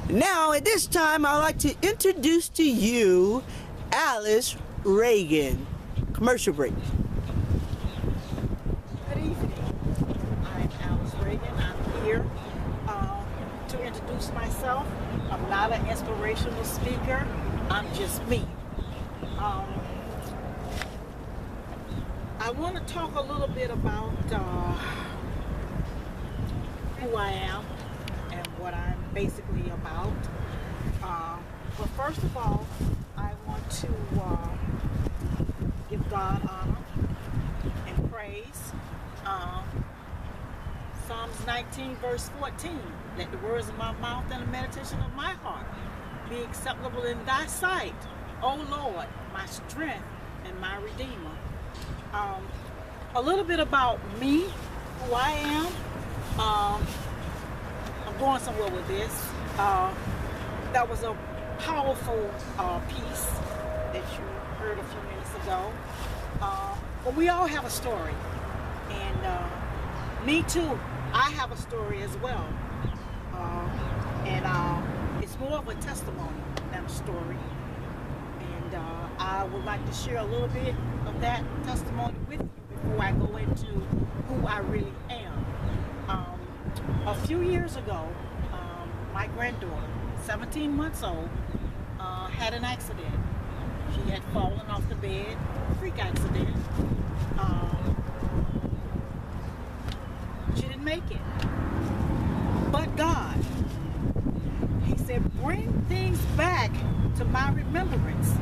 Now, at this time, I'd like to introduce to you Alice Reagan. Commercial break. Good evening. I'm Alice Reagan. I'm here to introduce myself. I'm not an inspirational speaker. I'm just me. I want to talk a little bit about who I am and what I'm basically about. But first of all, I want to give God honor and praise. Psalms 19 verse 14, let the words of my mouth and the meditation of my heart be acceptable in thy sight, O Lord, my strength and my redeemer. A little bit about me, who I am. I'm going somewhere with this. That was a powerful piece that you heard a few minutes ago. But we all have a story. And me too, I have a story as well. And it's more of a testimony than a story. And I would like to share a little bit of that testimony with you before I go into who I really am. A few years ago, my granddaughter, 17 months old, had an accident. She had fallen off the bed, freak accident. She didn't make it. But God, He said, bring things back to my remembrance.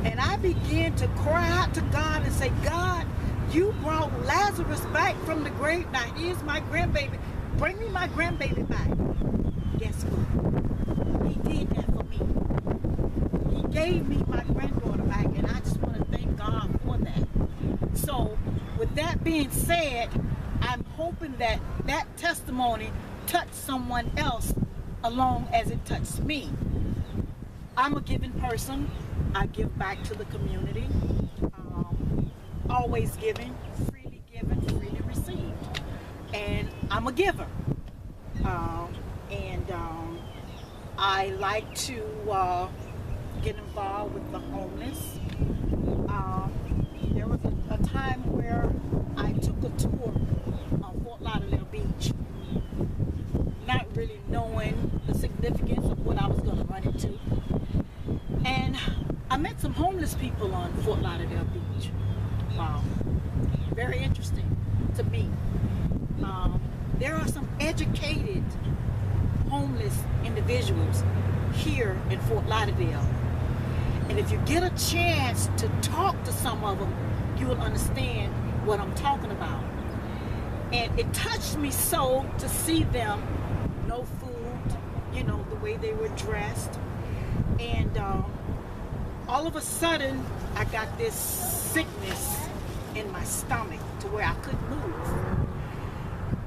And I began to cry out to God and say, God, you brought Lazarus back from the grave. Now here's my grandbaby. Bring me my grandbaby back. Guess what? He did that for me. He gave me my granddaughter back, and I just want to thank God for that. So with that being said, I'm hoping that that testimony touched someone else along as it touched me. I'm a giving person. I give back to the community. Always giving, freely received. And I'm a giver. I like to get involved with the homeless. There was a time where I took a tour on Fort Lauderdale Beach, not really knowing the significance of what I was going to run into. And I met some homeless people on Fort Lauderdale Beach. Wow, very interesting to me. There are some educated homeless individuals here in Fort Lauderdale. And if you get a chance to talk to some of them, you will understand what I'm talking about. And it touched me so to see them, no food, you know, the way they were dressed. And all of a sudden, I got this sickness in my stomach to where I couldn't move.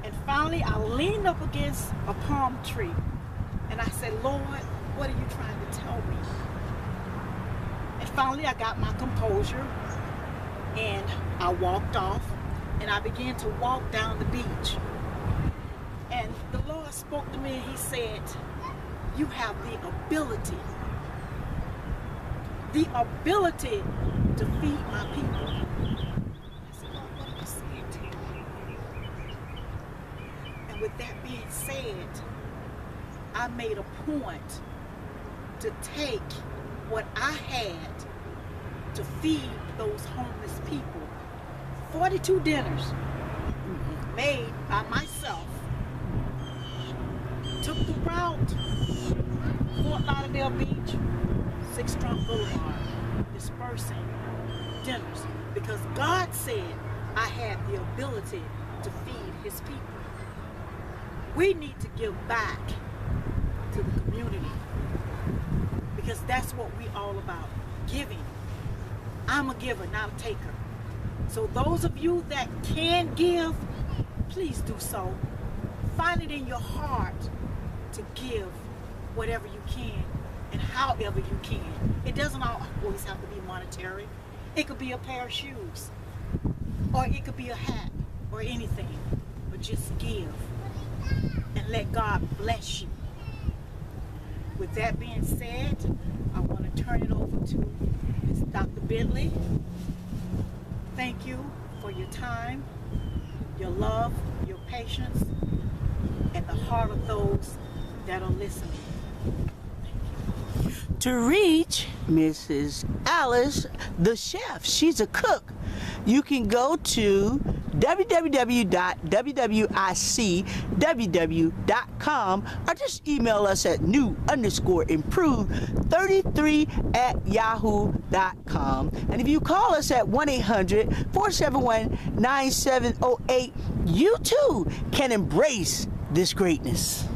And finally, I leaned up against a palm tree and I said, Lord, what are you trying to tell me? And finally, I got my composure and I walked off and I began to walk down the beach. And the Lord spoke to me and He said, you have the ability to feed my people. I said, Lord, what are you saying to me? And with that being said, I made a point to take what I had to feed those homeless people. 42 dinners made by myself. Took the route, Fort Lauderdale Beach, 6th Trunk Boulevard, dispersing dinners because God said I had the ability to feed His people. We need to give back to the community because that's what we all about, giving. I'm a giver, not a taker. So those of you that can give, please do so. Find it in your heart to give whatever you can and however you can. It doesn't always have to be monetary. It could be a pair of shoes, or it could be a hat, or anything. But just give and let God bless you. with that being said, I want to turn it over to Ms. Dr. Dudley. Thank you for your time, your love, your patience, and the heart of those that are listening. To reach Mrs. Alice, the chef, she's a cook, you can go to www.wwicww.com or just email us at new_improve33@yahoo.com. And if you call us at 1-800-471-9708, you too can embrace this greatness.